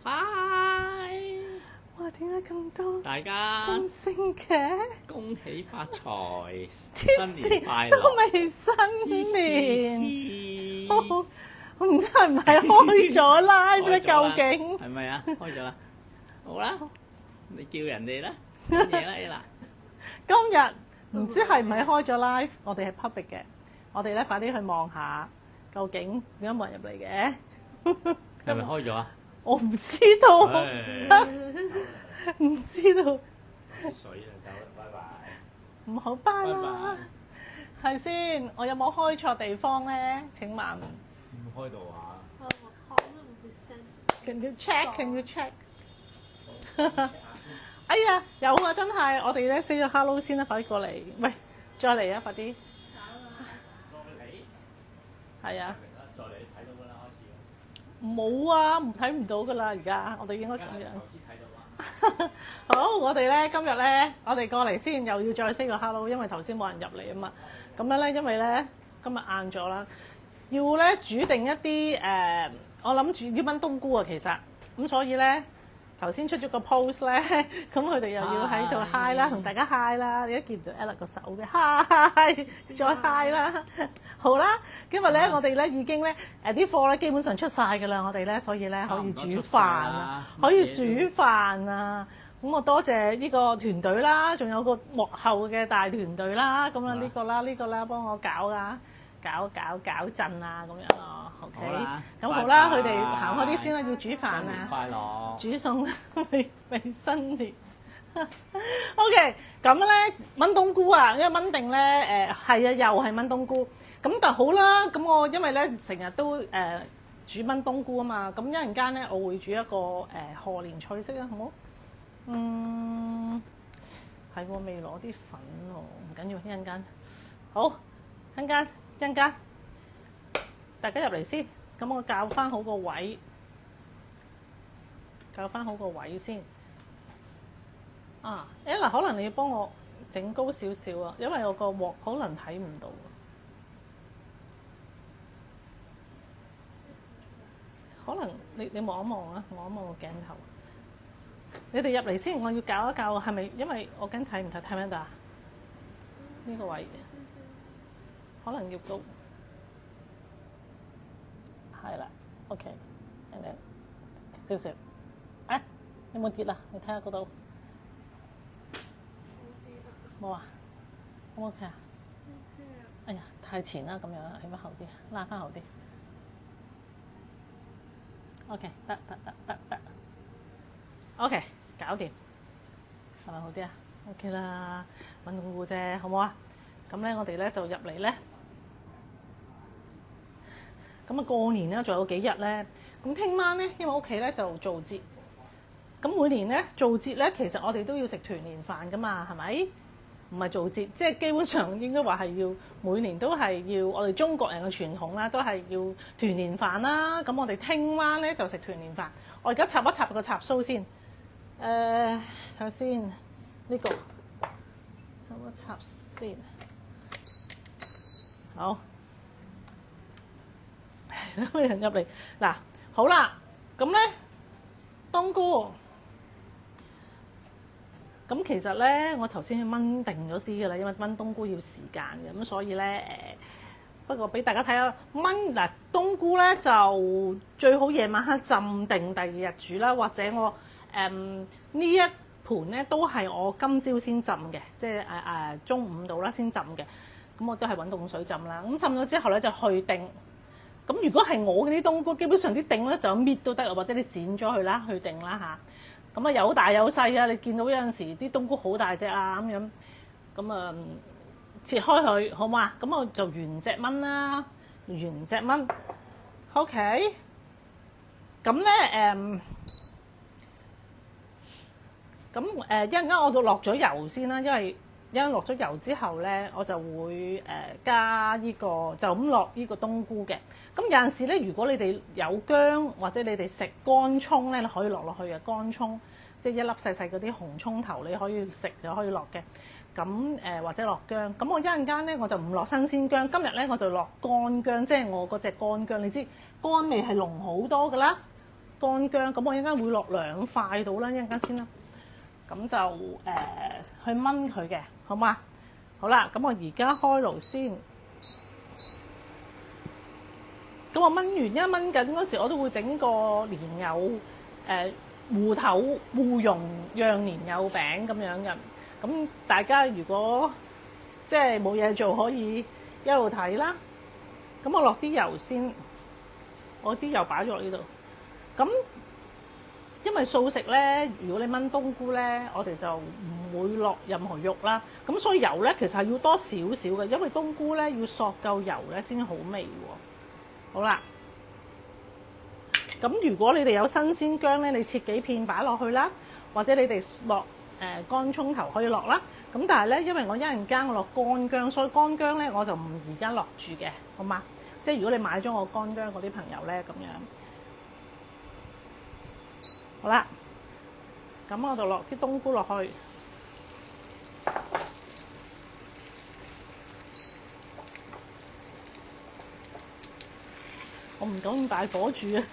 嗨！哇，點解咁多大家星星嘅？恭喜發財，黐新年快線，都樂！未新年，嘻我唔知係唔係開咗 live 咧？開咗啦究竟係咪啊？開咗啦，好啦，你叫人哋啦，講嘢啦，今日唔知係唔係開咗 live？我哋係 public 嘅，我哋咧快啲去望下，究竟點解冇人入嚟嘅？係咪開咗啊？我唔知道，唉唔知道，水啊，走啦，拜拜。唔好拜拜啦拜。，係先？我有冇開錯地方咧？請問唔開到啊？ ，Can you check？Can you check？哎呀，有啊，真係，我哋咧 say 咗 hello 先啦，快啲過嚟，喂，再嚟啊，快啲，係啊，再嚟睇到㗎啦，開始。冇啊，睇唔到噶啦，而家我哋應該咁樣。頭先睇到啦。好，我哋咧今日咧，我哋過嚟先，又要再 say 個 hello，因為頭先冇人入嚟啊嘛。咁樣咧，因為咧今日晏咗啦，要咧煮定一啲我諗住要炆冬菇啊，其實咁所以咧頭先出咗個 post 咧，咁佢哋又要喺度 hi 啦，同大家 hi 啦，你都見唔到 Ella 個手嘅 hi，再 hi 啦。好啦，今日咧我哋咧已經咧啲貨咧基本上出晒㗎啦，我哋咧所以咧可以煮飯啊，可以煮飯啊。咁我多謝呢個團隊啦，仲有個幕後嘅大團隊啦，咁啊呢個啦呢個啦幫我搞啊，搞震啊咁樣咯，OK。咁好啦，佢哋行開啲先啦，要煮飯新年啊，快樂！煮餸未新年。OK，咁咧炆冬菇啊，因為炆定咧係啊，又係炆冬菇。咁但好啦，咁我因為咧成日都煮炆冬菇啊嘛，咁一陣間咧我會煮一個賀年菜式啊，好冇？係喎，未攞啲粉喎，唔緊要，一陣間。好，一陣間，大家入嚟先。咁我校翻好個位，先。啊 ，Ella 可能你要幫我整高少少啊，因為我個鑊可能睇唔到。可能你望一望啊，望一望個鏡頭。你哋入嚟先，我要校一校，係咪？因為我驚睇唔睇唔到啊？呢個位可能要高，係啦 ，OK，少少。啊，有冇跌啊？你睇下嗰度，冇啊？可唔 OK 啊？哎呀，太前啦，咁樣起翻後啲，拉翻後啲。OK， 得。OK， 搞掂，係咪好啲啊 ？OK 啦，炆冬菇啫，好唔好啊？咁咧，我哋咧就入嚟咧。咁啊，過年咧，仲有幾日咧？咁聽晚咧，因為屋企咧就做節。咁每年咧做節咧，其實我哋都要食團年飯噶嘛，係咪？唔係做節，即係基本上應該話係要每年都係要我哋中國人嘅傳統啦，都係要團年飯啦。咁我哋聽晚咧就食團年飯。我而家插一插個插蘇先。睇下先，呢個插一插先。好，有人入嚟嗱，好啦，咁咧冬菇，咁其實咧我頭先炆定咗啲㗎啦，因為炆冬菇要時間嘅，咁所以咧不過俾大家睇下炆嗱冬菇咧就最好夜晚黑浸定，第二日煮啦，或者我呢一盤咧都係我今朝先浸嘅，即係中午到啦先浸嘅，咁我都係揾凍水浸啦。咁浸咗之後咧就去定。咁如果係我嗰啲冬菇，基本上啲頂咧就搣都得，或者你剪咗佢啦，去定啦嚇。咁啊有大有細啊，你見到有陣時啲冬菇好大隻啊咁樣，咁啊切開佢好嘛？咁我就原隻炆啦，原隻炆。OK，咁咧咁一陣間我就落咗油先啦，因為一陣落咗油之後咧，我就會加呢個就咁落呢個冬菇嘅。咁有陣時咧，如果你哋有薑或者你哋食乾葱咧，你可以落去嘅乾葱，即係一粒細細嗰啲紅葱頭，你可以食就可以落嘅。咁或者落薑。咁我一陣間咧我就唔落新鮮薑，今日咧我就落乾薑，即係我嗰隻乾薑。你知乾味係濃好多㗎啦。乾薑，咁我一陣間會落2塊到啦，一陣間先啦。咁就去炆佢嘅，好嘛？好啦，咁我而家開爐先。咁我炆完，一炆緊嗰時，我都會整個蓮藕芋頭芋蓉釀蓮藕餅咁樣嘅。咁大家如果即係冇嘢做，可以一路睇啦。咁我落啲油先，我啲油擺咗落呢度。咁因為素食咧，如果你炆冬菇咧，我哋就唔會落任何肉啦。咁所以油咧其實係要多少少嘅，因為冬菇咧要索夠油咧先好味喎。好啦，咁如果你哋有新鮮薑咧，你切幾片擺落去啦，或者你哋落乾葱頭可以落啦。咁但係咧，因為我一陣間我落乾薑，所以乾薑咧我就唔而家落住嘅，好嘛？即係如果你買咗我乾薑嗰啲朋友咧，咁樣好啦。咁我就落啲冬菇落去。我唔敢咁大火煮啊！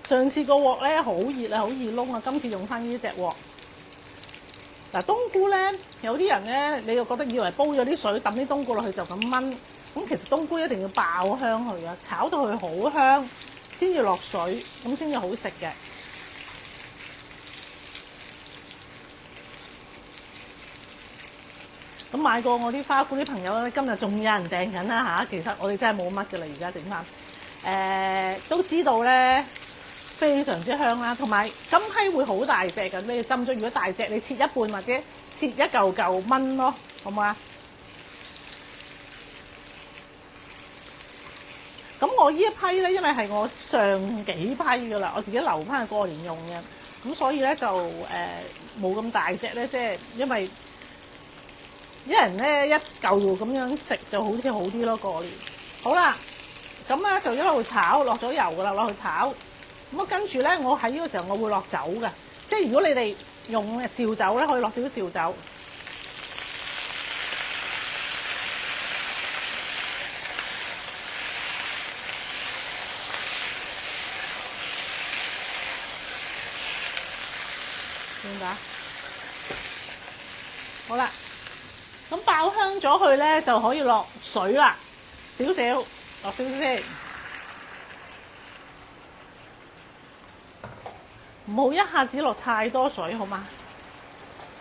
上次個鑊咧好熱啊，好易燶啊，今次用翻呢隻鑊。嗱，冬菇咧，有啲人咧，你又覺得以為煲咗啲水揼啲冬菇落去就咁炆，咁其實冬菇一定要爆香佢啊，炒到佢好香先至落水，咁先至好食嘅。咁買過我啲花菇啲朋友咧，今日仲有人訂緊啦嚇。其實我哋真係冇乜嘅啦，而家整翻。都知道咧，非常之香啦。同埋金批會好大隻嘅，你浸咗如果大隻，你切一半或者切一嚿嚿炆咯，好唔好啊？咁我呢一批咧，因為係我上幾批嘅啦，我自己留翻去過年用嘅，咁所以咧就冇咁大隻咧，即係因為一人咧一嚿咁樣食就好似好啲咯。過年好啦。咁咧就一路炒，落咗油噶啦，落去炒。咁啊跟住咧，我喺呢個時候我會落酒嘅，即係如果你哋用紹酒咧，可以落少少紹酒。點解？好啦，咁爆香咗佢咧，就可以落水啦，少少。落少少先，唔好一下子落太多水，好嗎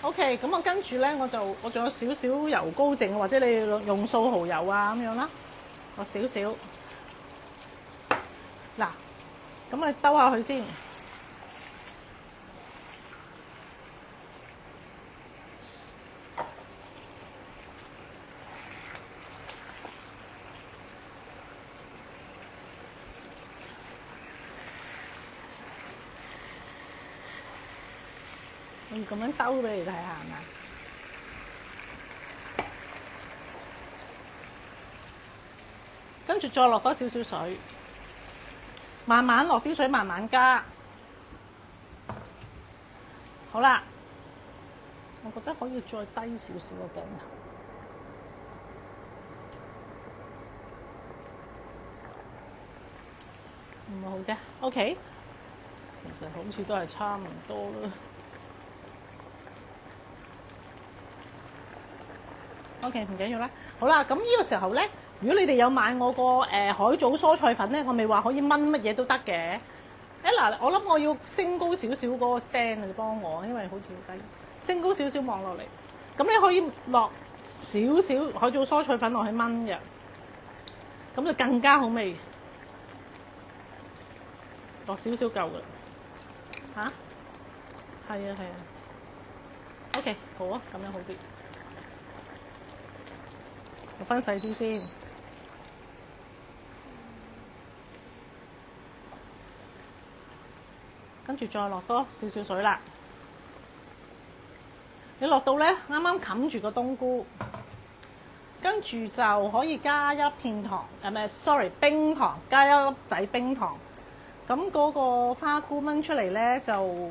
？OK， 咁我跟住咧，我仲有少少油膏剩，或者你用素蠔油啊咁樣啦，落少少。嗱，咁你兜下佢先。我要咁樣兜俾你睇下係咪？跟住再落多少少水，慢慢落啲水，慢慢加。好啦，我覺得可以再低少少個鏡頭。唔係好嘅 ，OK。其實好似都係差唔多啦。OK， 唔緊要啦。好啦，咁呢個時候咧，如果你哋有買我個海藻蔬菜粉咧，我咪話可以炆乜嘢都得嘅。嗱，我諗我要升高少少嗰個 stand 你幫我，因為好似好低，升高少少望落嚟。咁你可以落少少海藻蔬菜粉落去炆嘅，咁就更加好味。落少少夠㗎啦。嚇？係啊係啊。OK， 好啊，咁樣好啲。我分細啲先，跟住再落多少少水啦。你落到咧，啱啱冚住個冬菇，跟住就可以加一片糖，冰糖，加一粒仔冰糖。咁嗰個花菇炆出嚟咧，就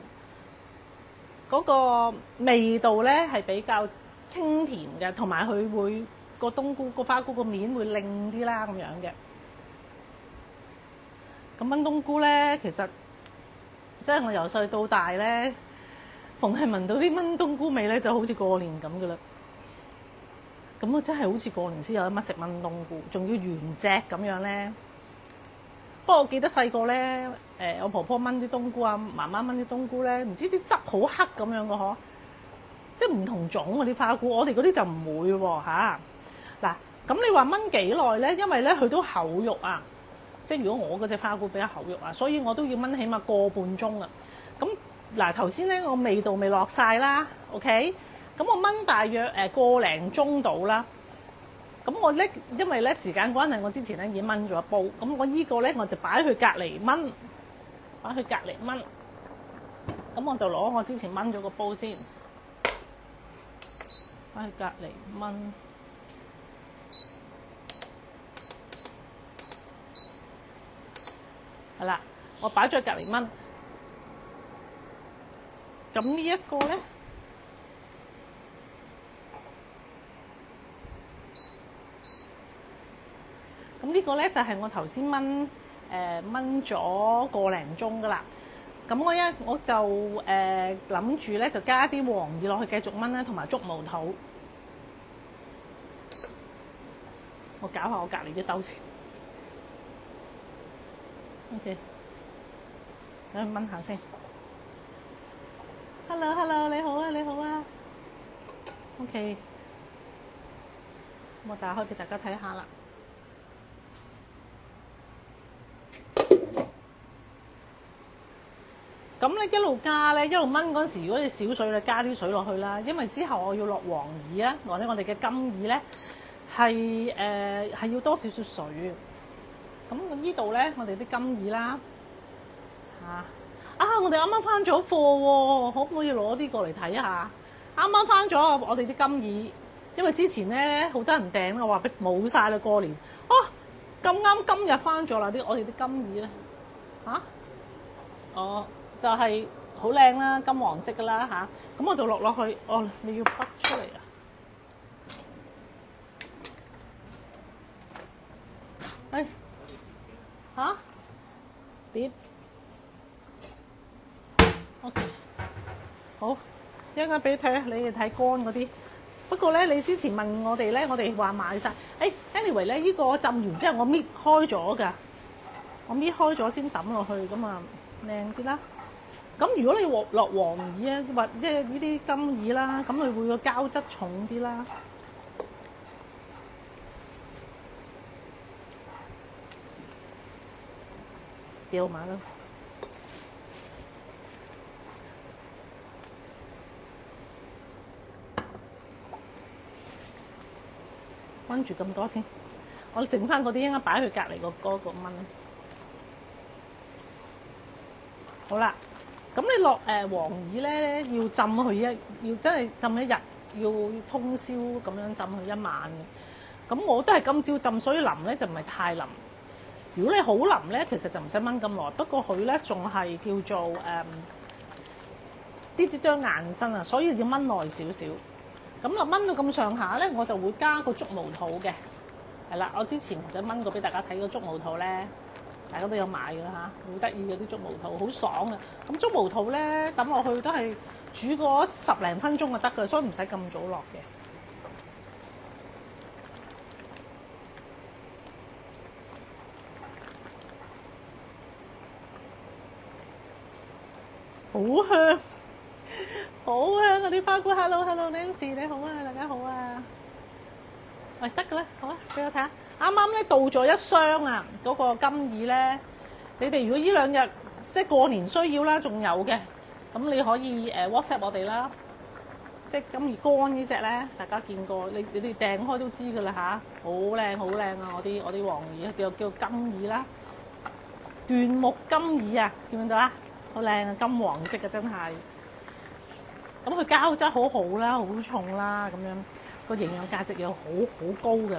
嗰個味道咧係比較清甜嘅，同埋佢會。個冬菇個花菇個面會靚啲啦，咁樣嘅。咁炆冬菇咧，其實即係我由細到大咧，逢係聞到啲炆冬菇味咧，就好似過年咁噶啦。咁我真係好似過年先有得乜食炆冬菇，仲要原隻咁樣咧。不過我記得細個咧，我婆婆炆啲冬菇啊，媽媽炆啲冬菇咧，唔知啲汁好黑咁樣嘅嗬，即係唔同種嗰啲花菇，我哋嗰啲就唔會喎嚇。嗱，咁你話炆幾耐咧？因為咧佢都厚肉啊，即係如果我嗰隻花菇比較厚肉啊，所以我都要炆起碼個半鐘啊。咁嗱頭先咧，我味道未落晒啦 ，OK？咁我炆大約個零鐘到啦。咁我咧，因為咧時間關係，我之前咧已經炆咗一煲。咁我依個咧我就擺去隔離炆，擺去隔離炆。咁我就攞我之前炆咗個煲先，擺去隔離炆。係啦，我擺咗去隔離炆。咁呢一個咧。咁呢個咧就係我頭先炆咗個零鐘噶啦。咁我就諗住咧就加啲黃耳落去繼續炆啦，同埋竹毛肚。我搞下我隔離啲兜先。OK， 等佢炆下先。Hello， 你好啊，你好啊。OK， 我打開俾大家睇下啦。咁咧一路加咧，一路炆嗰陣時，如果你少水咧，加啲水落去啦。因為之後我要落黃耳啊，或者我哋嘅金耳咧，係要多少少水嘅。咁呢度咧，我哋啲金耳啦，我哋啱啱翻咗貨喎，可唔可以攞啲過嚟睇下？啱啱翻咗我哋啲金耳，因為之前咧好多人訂，我話俾冇晒啦過年。咁啱今日翻咗啦，我哋啲金耳咧，就係好靚啦，金黃色噶啦嚇，咁我就落去。你要筆出嚟啊？碟 OK， 好，一陣間俾你睇，你哋睇乾嗰啲。不過咧，你之前問我哋咧，我哋話賣晒。anyway 咧，呢個浸完之後我搣開咗㗎，我搣開咗先抌落去，咁啊靚啲啦。咁如果你落黃耳啊，或即係呢啲金耳啦，咁佢會個膠質重啲啦。掉埋啦，燜住咁多先，我剩翻嗰啲應該擺去隔離個燜。好啦。咁你落黃耳咧，要浸佢要真係浸一日，要通宵咁樣浸佢一晚嘅。咁我都係今朝浸，所以腍咧就唔係太腍。如果你好腍咧，其實就唔使燜咁耐。不過佢咧仲係叫做啲都硬身啊，所以要燜耐少少。咁燜到咁上下咧，我就會加個竹毛肚嘅。係啦，我之前就燜過俾大家睇個竹毛肚咧。大家都有買㗎啦嚇，好得意嘅啲竹毛肚，好爽啊！咁竹毛肚咧抌落去都係煮個10零分鐘就得㗎，所以唔使咁早落嘅。好香，好香啊！啲花菇 ，Hello，Nancy 你好啊，大家好啊。喂，得㗎啦，好啊，俾我睇下。啱啱咧到咗一箱啊，嗰個金耳咧，你哋如果呢兩日即係過年需要啦，仲有嘅，咁你可以WhatsApp 我哋啦。即係金耳乾呢隻咧，大家見過，你哋訂開都知㗎啦嚇，好靚好靚啊！我啲黃耳叫金耳啦，椴木金耳啊，見唔見到啊？好靚啊，金黃色嘅真係。咁佢膠質好好啦，好重啦，咁樣個營養價值又好高㗎。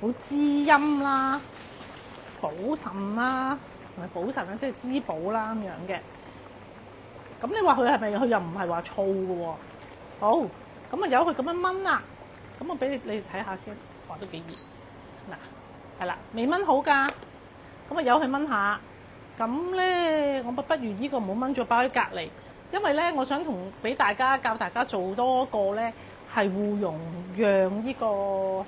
好滋陰啦、補腎啦，同埋補腎啦，即係滋補啦咁樣嘅。咁你話佢係咪？佢又唔係話燥嘅喎。好，咁啊由佢咁樣炆啦。咁我俾你睇下先，哇都幾熱。嗱，係啦，未炆好㗎。咁啊由佢炆下，咁咧，我不如呢個唔好燜咗擺喺隔離，因為咧，我想俾大家教大家做多個咧係芋蓉釀呢個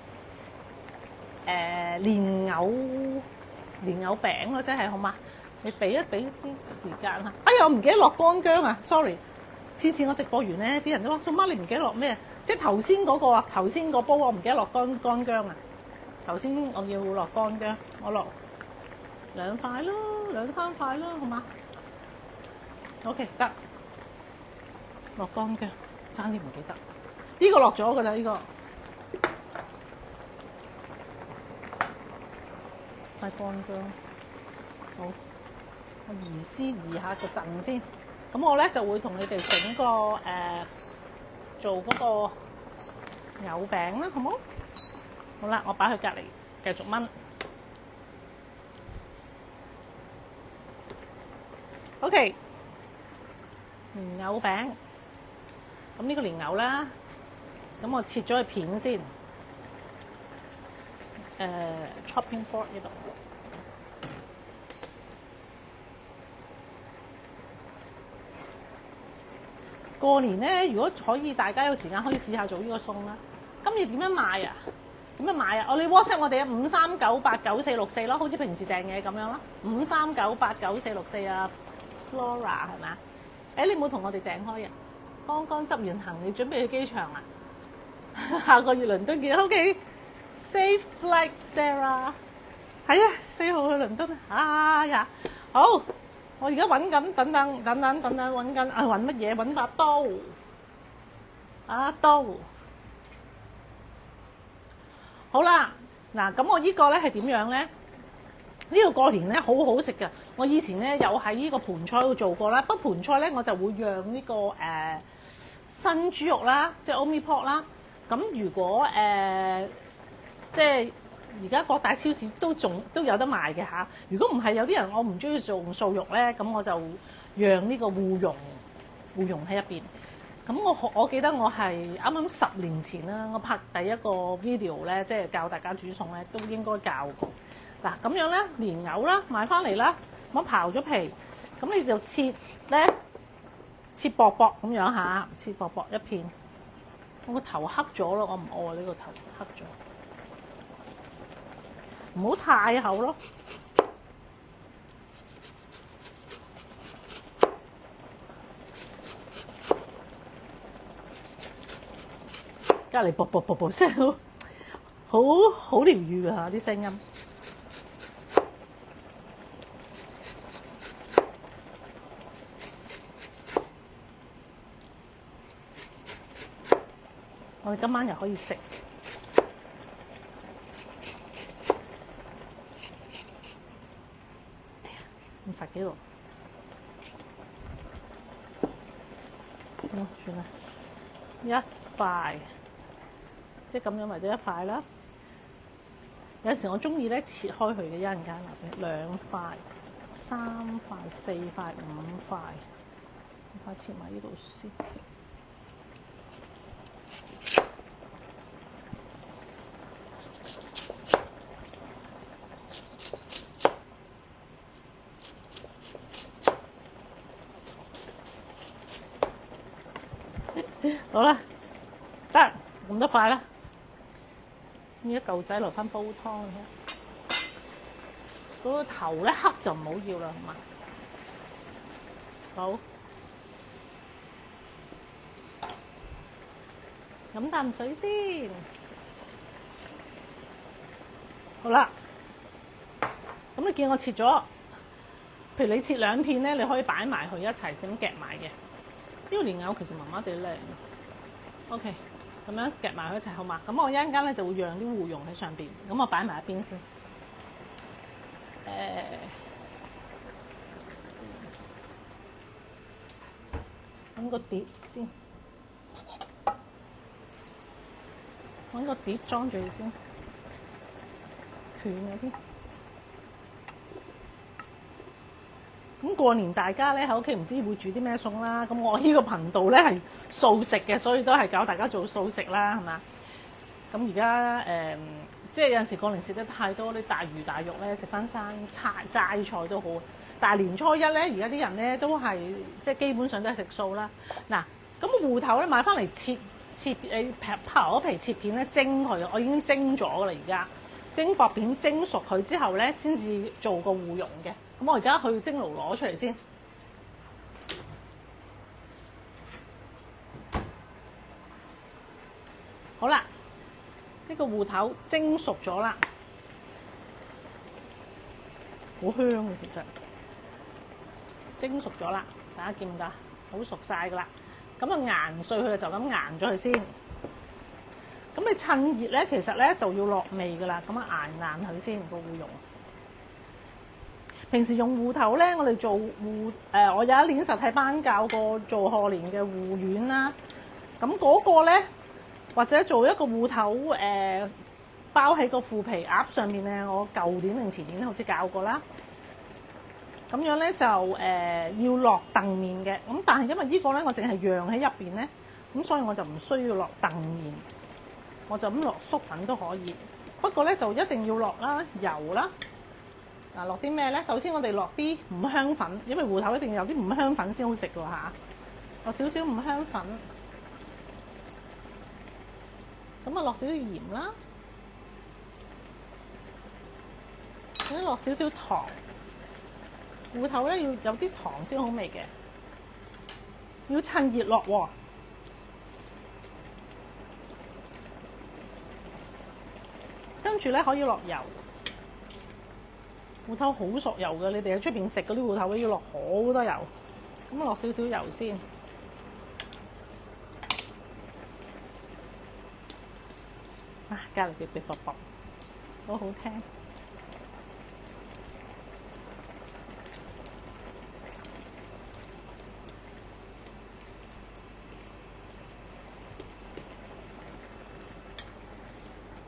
蓮藕餅咯，即係好嘛？你俾啲時間啊！哎呀，我唔記得落乾薑啊 ，sorry。次次我直播完咧，啲人都話：宋媽你唔記得落咩？即係頭先嗰個啊，頭先個煲我唔記得落乾薑啊。頭先我要落乾薑，我落2塊咯，2、3塊咯，好嘛 ？OK 得，落乾薑，差啲唔記得。呢個落咗㗎啦，呢個塊乾薑，好，我移下個陣先。咁我咧就會同你哋整個做嗰個藕餅啦，好冇？好啦，我擺去隔離繼續燜。OK， 蓮藕餅。咁呢個蓮藕啦，咁我切咗佢片先。chopping board 呢度。過年咧，如果可以，大家有時間可以試下做呢個餸啦。今日點樣買啊？點樣買啊？你 WhatsApp 我哋啊，539894464咯，好似平時訂嘢咁樣啦。539894464啊 ，Flora 係咪啊？你冇同我哋訂開啊？剛剛執完行李，準備去機場啊！下個月倫敦見 ，OK。Safe flight, Sarah。係啊，4號去倫敦啊！哎呀，好。我而家揾緊，等等揾緊啊！揾乜嘢？揾把刀刀。好啦，嗱咁我呢個咧係點樣咧？呢個過年咧好好食㗎。我以前咧有喺呢個盤菜度做過啦。不過盤菜咧我就會釀呢個新豬肉啦，即係 Omi Pork 啦。咁如果即係而家各大超市都有得賣嘅嚇。如果唔係，有啲人我唔中意做素肉咧，咁我就釀呢個芋蓉喺入邊。咁我記得我係啱啱10年前啦，我拍第一個 video 咧，即係教大家煮餸咧，都應該教過。嗱咁樣咧，蓮藕啦，買翻嚟啦，我刨咗皮，咁你就切薄薄咁樣嚇，切薄薄一片。我個頭黑咗咯，我唔愛呢個頭黑咗。唔好太厚咯，隔離啵聲，好療愈啊啲聲音。我哋今晚又可以食。唔實幾度，算啦，一塊，即係咁樣為咗一塊啦。有時我中意咧切開佢嘅，一陣間2塊、3塊、4塊、5塊，切埋呢度先。好啦，得咁多塊啦。呢一嚿仔留翻煲湯嘅，嗰個頭咧黑就唔好要啦，好嘛？好，飲啖水先。好啦，咁你見我切咗，譬如你切2片咧，你可以擺埋佢一齊先夾埋嘅。呢個蓮藕其實麻麻地靚，OK， 咁樣夾埋佢一齊好嘛？咁我一陣間咧就會釀啲芋蓉喺上邊，咁我擺埋一邊先。揾個碟先，揾個碟裝住佢先，斷咗啲。咁過年大家咧喺屋企唔知會煮啲咩餸啦，咁我呢個頻道咧係素食嘅，所以都係教大家做素食啦，係嘛？咁而家即係有陣時過年食得太多啲大魚大肉咧，食翻生齋菜都好。但係年初一咧，而家啲人咧都係即係基本上都係食素啦。嗱，咁個芋頭咧買翻嚟切刨咗皮切片咧蒸佢，我已經蒸咗噶啦，而家蒸薄片蒸熟佢之後咧，先至做個芋蓉嘅。咁我而家去蒸爐攞出嚟先。好啦，呢個芋頭蒸熟咗啦，好香啊！其實蒸熟咗啦，大家見唔見？好熟晒噶啦。咁啊研碎佢就咁研咗佢先。咁你趁熱咧，其實咧就要落味噶啦。咁啊研佢先個芋蓉。平時用芋頭咧，我哋做我有一年實體班教過做賀年嘅芋丸啦。咁嗰個咧。或者做一個芋頭包喺個腐皮鴨上面咧，我舊年定前年好似教過啦。咁樣咧就要落澄麵嘅，咁但係因為呢個咧我淨係釀喺入邊咧，咁所以我就唔需要落澄麵，我就咁落粟粉都可以。不過咧就一定要落啦油啦。嗱，落啲咩咧？首先我哋落啲五香粉，因為芋頭一定要有啲五香粉先好食㗎嚇。落少少五香粉。咁啊，落少少鹽啦，咁落少少糖。芋頭咧要有啲糖先好味嘅，要趁熱落喎。跟住咧可以落油，芋頭好索油嘅，你哋喺出邊食嗰啲芋頭要落好多油。咁啊，落少少油先。隔離嗶嗶啵啵，好好聽。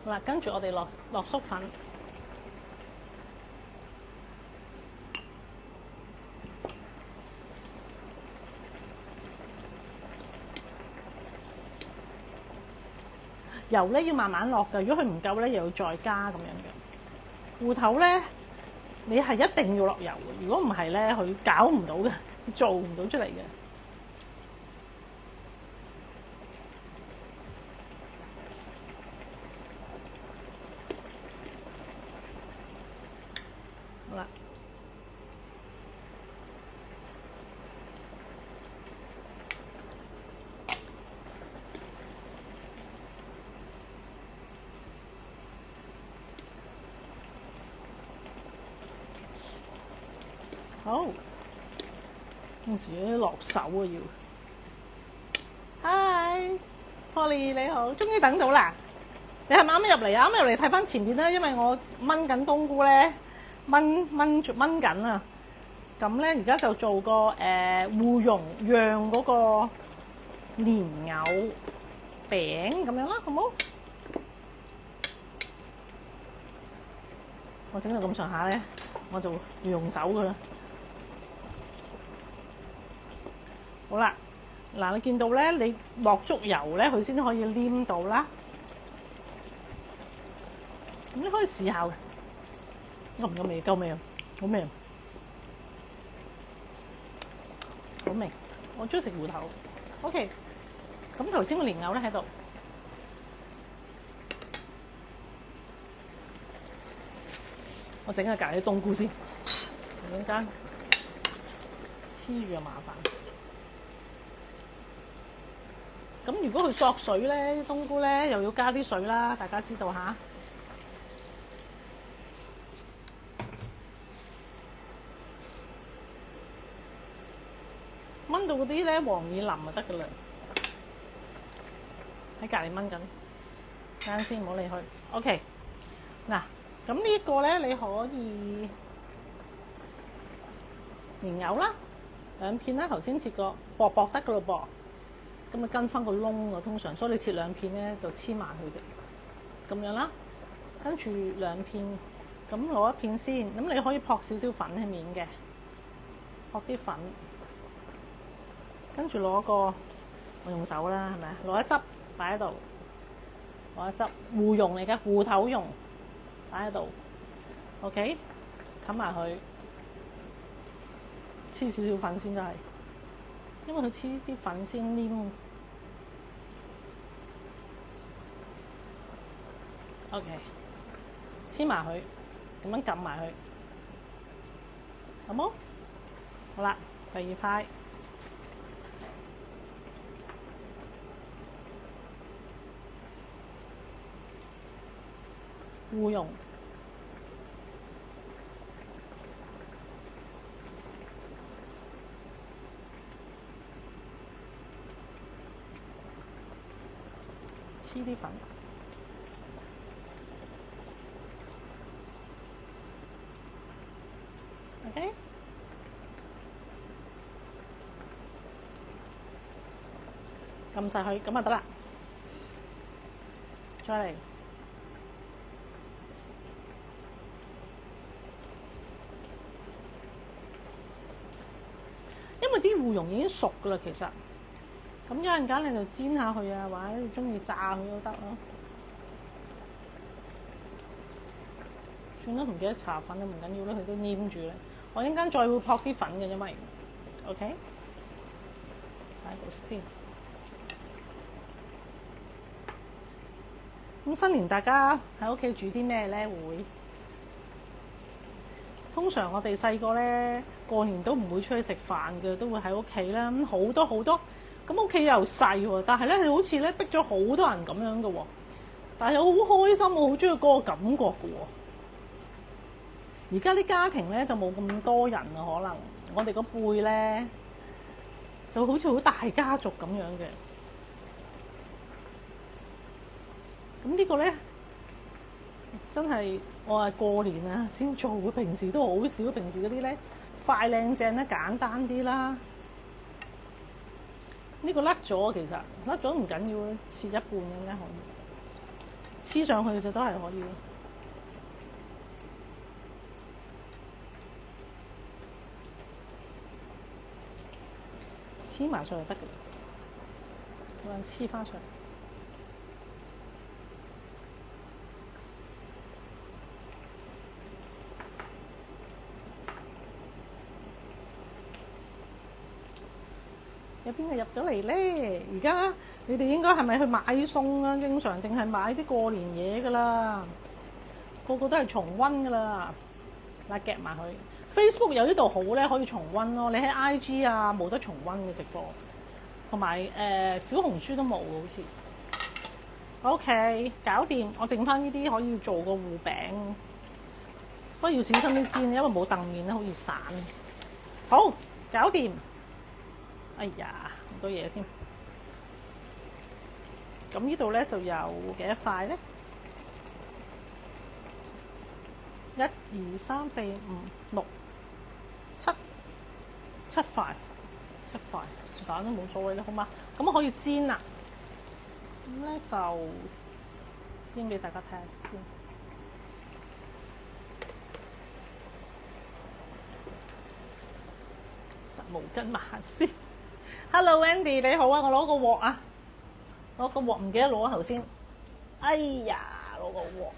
好啦，跟住我哋落粟粉，油咧要慢慢落㗎，如果佢唔夠咧，又要再加咁樣嘅。芋頭咧，你係一定要落油嘅，如果唔係咧，佢搞唔到嘅，做唔到出嚟嘅。好啦，好，同時落手啊要。Hi，Polly 你好，終於等到啦！你係咪啱啱入嚟啊？啱啱入嚟睇翻前面啦，因為我炆緊冬菇咧，炆緊啊。咁咧而家就做個芋蓉釀嗰個蓮藕餅咁樣啦，好冇？我整到咁上下咧，我就要用手噶啦。好啦，嗱你見到咧，你落足油咧，佢先可以黏到啦。咁你可以試下嘅，夠唔夠味？夠味啊！好味啊！好味，我中意食芋頭。OK， 咁頭先個蓮藕咧喺度，我整下隔離啲冬菇先，陣間黐住就麻煩。咁如果佢索水咧，冬菇咧又要加啲水啦，大家知道吓。炆到嗰啲咧黃耳淋就得㗎啦，喺隔離炆緊，等陣先唔好理佢。OK， 嗱，咁呢一個咧你可以蓮藕啦，2片啦，頭先切過薄薄得㗎咯噃。咁啊跟翻個窿啊，通常，所以你切2片咧就黐埋佢嘅，咁樣啦。跟住2片，咁攞1片先。咁你可以撲少少粉喺面嘅，撲啲粉。跟住攞個，我用手啦，係咪啊？攞一汁擺喺度，攞一汁芋蓉嚟嘅，芋頭蓉擺喺度。OK， 冚埋佢。黐少少粉先都係，因為佢黐啲粉先黏。OK， 黐埋佢，咁樣撳埋佢，好冇？好啦，第二塊。芋蓉，黐啲粉。OK， 撳晒佢，咁就得啦。再嚟。因為啲芋蓉已經熟噶啦，其實咁有陣間你就煎下佢啊，或者你中意炸佢都得咯。算啦，唔記得搽粉都唔緊要啦，佢都黏住咧。我陣間再會撲啲粉嘅，因為 OK 喺度先。咁新年大家喺屋企煮啲咩咧？會通常我哋細個咧過年都唔會出去食飯嘅，都會喺屋企啦。咁好多好多，咁屋企又細喎，但係咧佢好似咧逼咗好多人咁樣嘅喎。但係我好開心，我好中意嗰個感覺嘅喎。而家啲家庭咧就冇咁多人啊，可能我哋嗰輩咧就好似好大家族咁樣嘅。咁呢個咧真係我係過年啊先做嘅，平時都好少。平時嗰啲咧快靚正咧簡單啲啦。呢個甩咗，其實甩咗唔緊要，切一半應該可以黐上去就都係可以。黐埋上就得嘅，咁樣黐翻上。有邊個入咗嚟咧？而家你哋應該係咪去買餸啊？經常定係買啲過年嘢噶啦？個個都係重溫噶啦。嗱，夾埋佢。Facebook 有呢度好咧，可以重溫咯。你喺 IG 啊冇得重溫嘅直播，同埋小紅書都冇嘅好似。OK， 搞掂。我剩翻呢啲可以做個芋餅，不過要小心啲煎，因為冇凳面咧，好易散。好，搞掂。哎呀，好多嘢添。咁呢度咧就有幾多塊咧？1、2、3、4、5、6、7塊，是但都冇所謂啦，好嘛？咁可以煎啦。咁咧就煎俾大家睇下先。實毛巾抹下先。Hello Andy， 你好啊！我攞個鑊啊，攞個鑊唔記得攞頭先。哎呀，攞個鑊。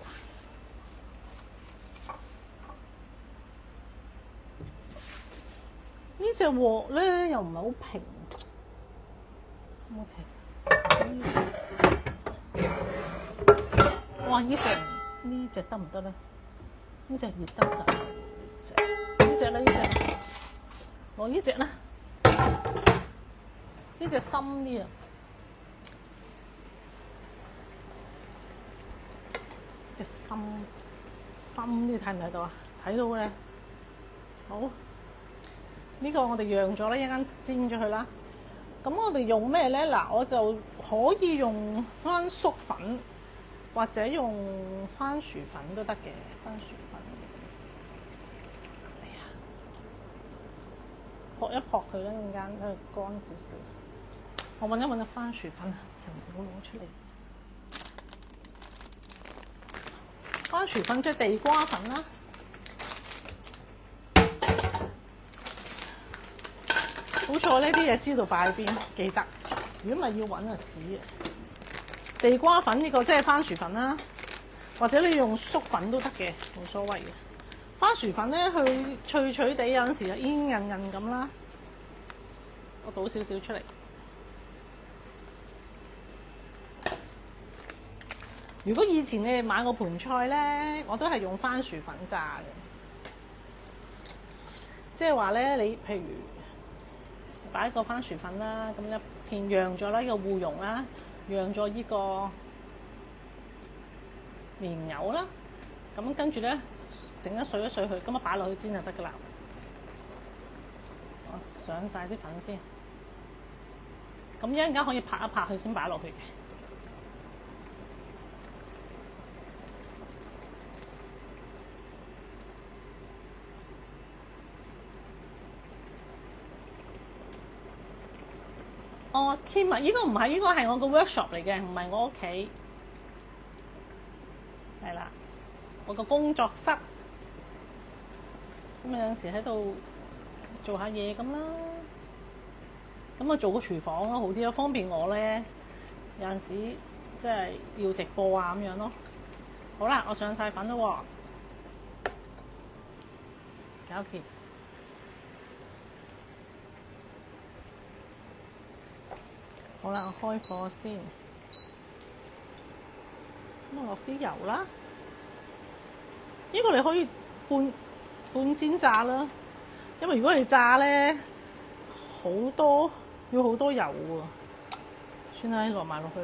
呢隻鑊咧又唔係好平。OK， 哇！呢隻得唔得咧？呢隻熱得滯。呢隻咧，攞呢隻啦。呢隻深啲啊！隻深啲，睇唔睇到啊？睇到嘅。好，呢個我哋讓咗啦，一陣間煎咗佢啦。咁我哋用咩咧？嗱，我就可以用番薯粉，或者用番薯粉都得嘅。番薯粉，哎呀，撲一撲佢啦，陣間等佢乾少少。我揾一揾個番薯粉，就唔好攞出嚟。番薯粉即係地瓜粉啦。好彩呢啲嘢知道擺喺邊，記得。如果唔係要揾就屎啊！地瓜粉呢個即係番薯粉啦，或者你用粟粉都得嘅，冇所謂嘅。番薯粉咧，佢脆脆地，有陣時又煙韌韌咁啦。我倒少少出嚟。如果以前你哋買個盤菜咧，我都係用番薯粉炸嘅。即係話咧，你譬如擺個番薯粉啦，咁一片釀咗啦，呢個芋蓉啦，釀咗呢個蓮藕啦，咁跟住咧整一碎佢，咁啊擺落去煎就得噶啦。我上晒啲粉先，咁一陣間可以拍一拍佢先擺落去嘅。哦，天啊！呢個唔係，呢個係我個 workshop 嚟嘅，唔係我屋企。係啦，我個工作室。咁有陣時喺度做下嘢咁啦。咁啊做個廚房咯，好啲咯，方便我咧。有陣時即係要直播啊咁樣咯。好啦，我上晒粉啦喎，搞掂。好啦，我開火先，咁我落啲油啦。呢個你可以半煎炸啦，因為如果你炸咧，要好多油喎。算啦，落埋落去。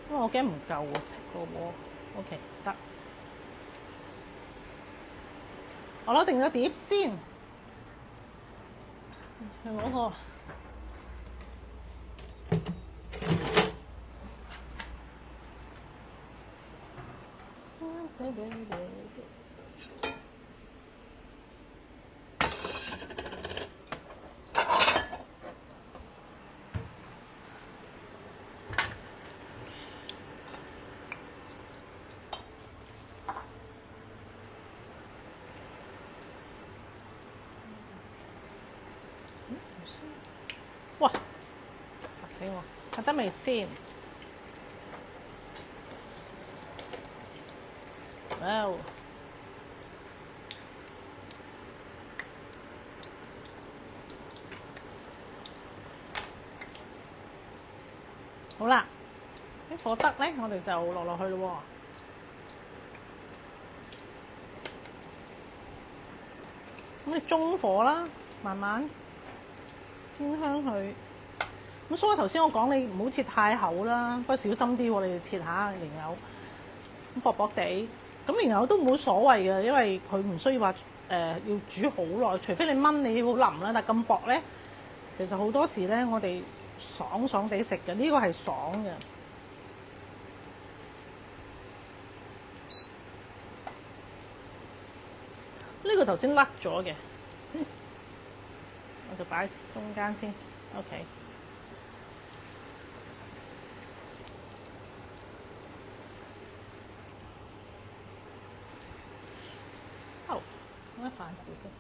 因為我驚唔夠喎，個鍋。OK， 得。我攞定咗碟先。係嗰個哇！嚇死我！拍得未先？哇！好啦，啲火得咧，我哋就落去咯喎。咁你中火啦，慢慢煎香佢。咁所以頭先我講你唔好切太厚啦，不過小心啲喎，你哋切下蓮藕，咁薄薄地。咁蓮藕都冇所謂嘅，因為佢唔需要話要煮好耐，除非你炆你好腍啦。但係咁薄咧，其實好多時咧我哋爽爽地食嘅，呢個係爽嘅。呢個頭先甩咗嘅，我就擺中間先。OK。好，攞啲筷子先。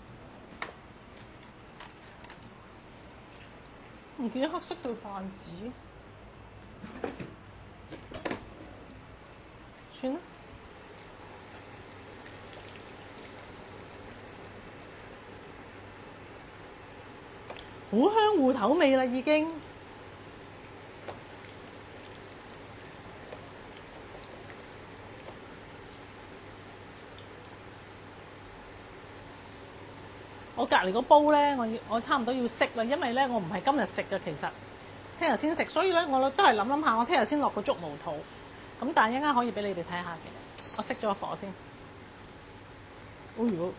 唔見黑色對筷子，算啦。好香芋頭味啦，已經。我隔離個煲咧，我差唔多要熄啦，因為咧我唔係今日食嘅，其實聽日先食，所以咧我都係諗下，我聽日先落個竹毛肚。咁但係一陣間可以俾你哋睇下嘅，我熄咗個火先。哎呦！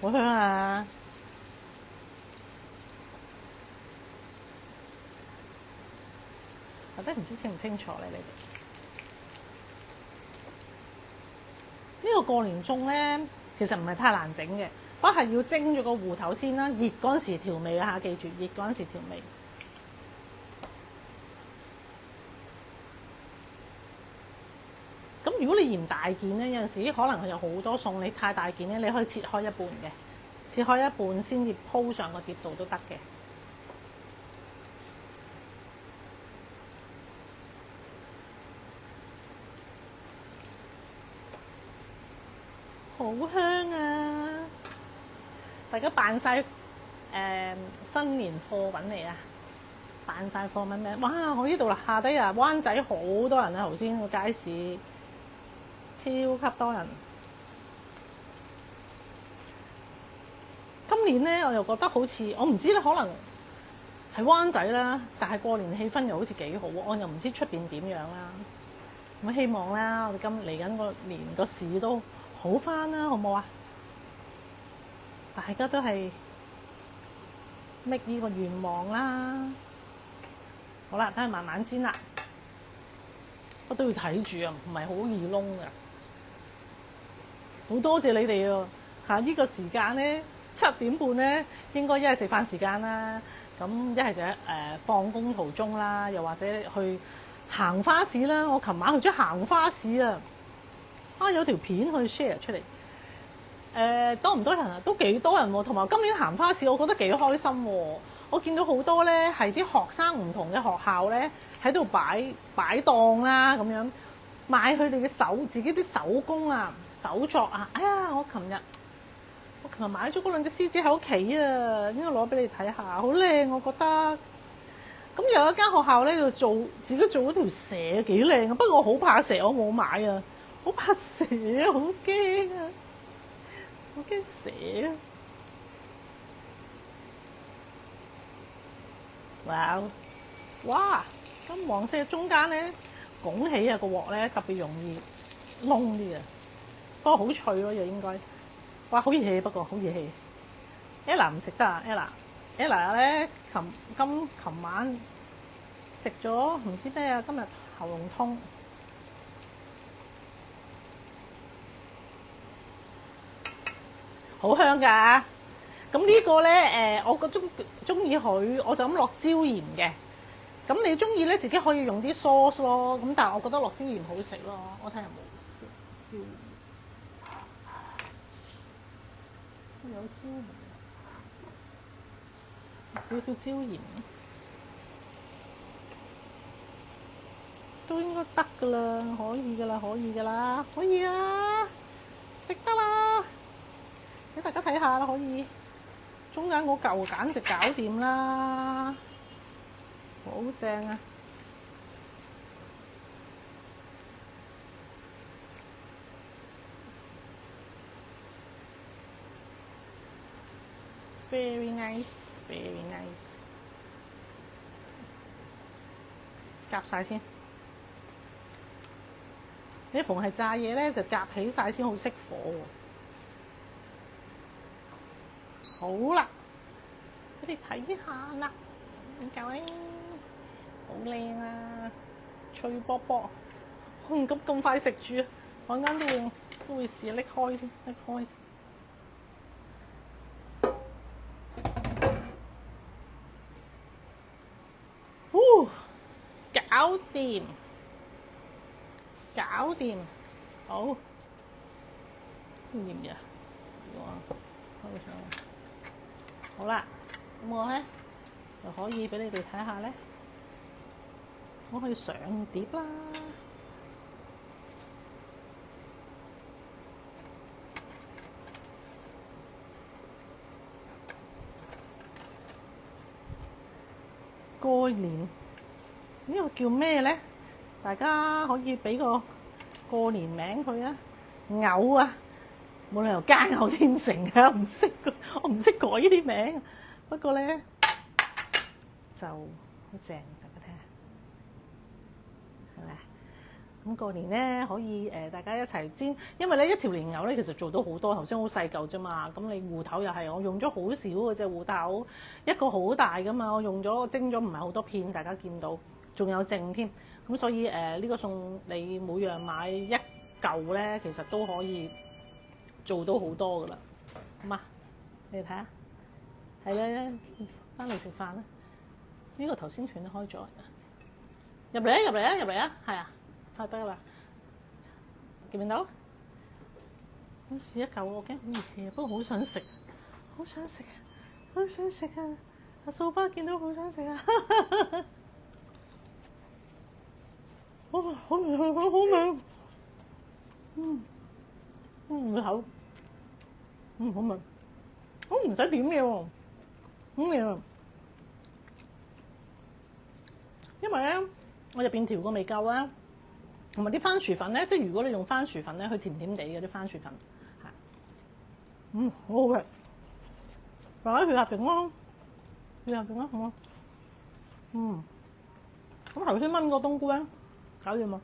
好香啊！我真係唔知清唔清楚咧，你哋。呢個過年餸咧，其實唔係太難整嘅，不過係要蒸咗個芋頭先啦，熱嗰陣時調味啊嚇，記住熱嗰陣時調味。咁如果你嫌大件咧，有陣時可能佢有好多餸，你太大件咧，你可以切開一半嘅，切開一半先至鋪上個碟度都得嘅。好香啊！大家扮晒新年貨品嚟啊！扮晒貨品咩？哇！我呢度啦，下低啊，灣仔好多人啊！頭先個街市超級多人。今年咧，我又覺得好似我唔知咧，可能係灣仔啦，但係過年氣氛又好似幾好，我又唔知出邊點樣啦。咁希望啦，我哋今嚟緊個年個市都好翻啦，好唔好啊？大家都係 make 呢個願望啦。好啦，等佢慢慢煎啦，我都要睇住啊，唔係好易燶噶。好多謝你哋啊！嚇，呢個時間咧，7點半咧，應該一係食飯時間啦，咁一係就放工途中啦，又或者去行花市啦。我琴晚去咗行花市啊，有條片去 share 出嚟。多唔多人啊？都幾多人喎。同埋今年行花市，我覺得幾開心喎。我見到好多咧係啲學生唔同嘅學校咧喺度擺檔啦，咁樣賣佢哋嘅自己啲手工啊、手作啊。哎呀，我琴日買咗嗰兩隻獅子喺屋企啊，應該攞俾你睇下，好靚我覺得。咁有一間學校咧就自己做咗條蛇，幾靚啊。不過我好怕蛇，我冇買啊，好怕蛇啊，好驚啊，好驚蛇啊！哇！金黃色中間咧拱起啊，個鑊咧特別容易燶啲啊，不過好脆咯，又應該。哇！好熱氣，不過好熱氣。Ella 唔食得啊，Ella 咧琴晚食咗唔知咩啊，今日喉嚨痛。好香㗎！咁呢個咧我中意佢，我就咁落椒鹽嘅。咁你中意咧，自己可以用啲 sauce 咯。咁但係我覺得落椒鹽好食咯。我睇下有冇椒鹽，有椒鹽，少少椒鹽都應該得㗎啦，可以㗎啦，可以啊，食得啦，俾大家睇下啦，可以。中間嗰嚿簡直搞掂啦，好正啊！Very nice， very nice。夾晒先，你逢係炸嘢咧就夾起晒先好熄火喎。好啦，俾你睇下啦，點解？好靚啊，脆卜卜。我唔敢咁快食住啊，我陣間都會試下拎開先。搞掂，好，掂嘅，開上去。好啦，咁我咧就可以俾你哋睇下咧，我可以上碟啦。過年呢個叫咩咧？大家可以俾個過年名佢啊，藕啊，冇理由加藕天成啊，我唔識改呢啲名。不過咧就好正，大家睇下，係咪啊？咁過年咧可以大家一齊煎，因為咧一條蓮藕咧其實做到好多，頭先好細嚿啫嘛。咁你芋頭又係我用咗好少嘅啫，芋頭一個好大噶嘛，我蒸咗唔係好多片，大家見到仲有剩添。咁所以呢個餸你每樣買一嚿咧，其實都可以做到好多噶啦。咁啊，你哋睇下，係咧，翻嚟食飯啦。呢個頭先斷開咗，入嚟啊，係啊，快得啦，見唔見到？我試一嚿，我驚好熱氣啊，不過好想食啊！阿掃巴見到好想食啊！好味，好味，口好味，我唔使點嘢喎，咁嘢。因為咧，我入邊調過未夠啦，同埋啲番薯粉咧，即係如果你用番薯粉咧，佢甜甜地嘅啲番薯粉，係，好好食，大家試下整咯，試下整啦，好冇？咁頭先炆個冬菇咧，搞掂啊！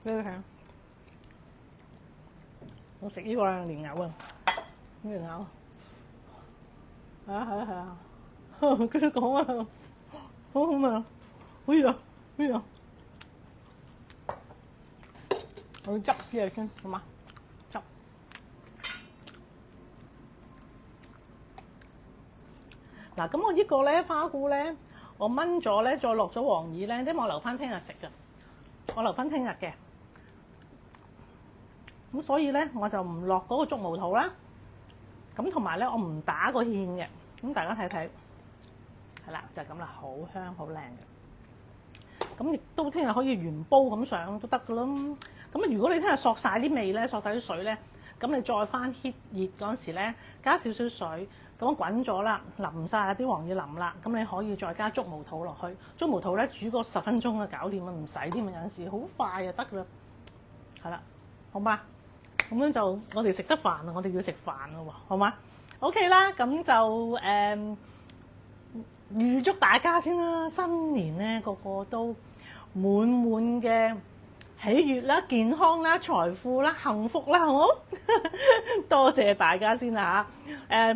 俾你睇下，我食呢個蓮藕啊，蓮藕，係啊。跟住講啊，好好味啊！好熱啊，好熱啊！我要執啲嘢先，好嘛？執。嗱，咁我呢個咧花菇咧，我炆咗咧，再落咗黃耳咧，因為我留翻聽日食嘅，我留翻聽日嘅。咁所以咧，我就唔落嗰個竹毛肚啦。咁同埋咧，我唔打個芡嘅。咁大家睇睇。係啦，就係咁啦，好香好靚嘅。咁亦都聽日可以原煲咁上都得噶咯。咁啊，如果你聽日索晒啲味咧，索晒啲水咧，咁你再翻 heat 熱嗰陣時咧，加少少水，咁滾咗啦，淋晒啲黃耳淋啦，咁你可以再加竹毛肚落去。竹毛肚咧煮個10分鐘就搞掂啊，唔使添啊，有陣時好快就得噶啦。係啦，好嘛？咁樣就我哋食得飯啊，我哋要食飯啦喎，好嘛 ？OK 啦，咁就預祝大家先啦，新年咧個個都滿滿嘅喜悅啦、健康啦、財富啦、幸福啦，好唔好？多謝大家先啦嚇。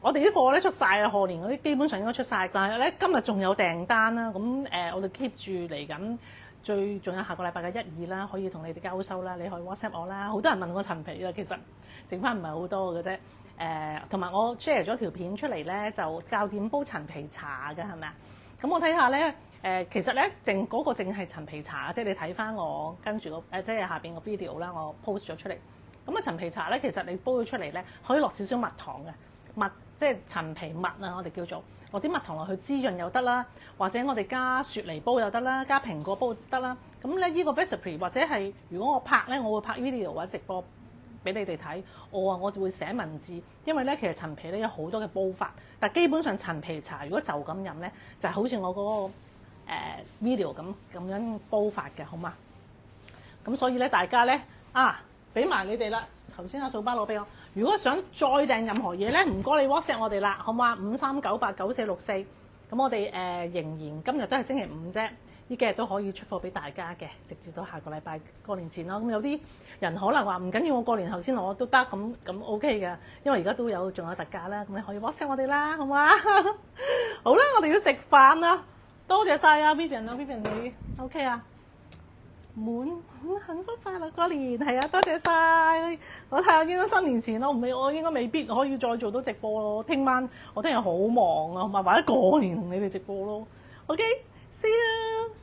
我哋啲貨咧出晒啦，賀年嗰啲基本上應該出晒，但係咧今日仲有訂單啦。咁我哋 keep 住嚟緊，仲有下個禮拜嘅1、2啦，可以同你哋交收啦。你可以 WhatsApp 我啦。好多人問我陳皮啦，其實剩翻唔係好多嘅啫。同埋我 share 咗條片出嚟咧，就教點煲陳皮茶嘅，係咪啊？咁我睇下咧，其實咧淨係陳皮茶，即係你睇翻我跟住即係下邊個 video 啦，我 post 咗出嚟。咁啊陳皮茶咧，其實你煲咗出嚟咧，可以落少少蜜糖嘅蜜，即係陳皮蜜啊，我哋叫做落啲蜜糖落去滋潤又得啦，或者我哋加雪梨煲又得啦，加蘋果煲得啦。咁咧呢個 recipe 或者係如果我拍咧，我會拍 video 或者直播俾你哋睇，我就會寫文字，因為咧其實陳皮咧有好多嘅煲法，但基本上陳皮茶如果就咁飲咧，就係好似我嗰個video 咁樣煲法嘅，好嘛？咁所以咧大家咧俾埋你哋啦，頭先阿掃巴攞俾我，如果想再訂任何嘢咧，唔該你 WhatsApp 我哋啦，好嘛？53989464，咁我哋仍然今日都係星期5啫。呢幾日都可以出貨俾大家嘅，直至到下個禮拜過年前咯。咁有啲人可能話唔緊要，我過年後先攞都得，咁 OK 嘅，因為而家都仲有特價啦。咁你可以 WhatsApp 我哋啦，好嘛？好啦，我哋要食飯啦，多謝晒啊 Vivian 你 OK 啊？滿幸福快樂過年係啊，多謝晒。我睇下應該新年前我應該未必可以再做到直播咯。聽晚我聽日好忙啊，或者過年同你哋直播咯。OK。See you.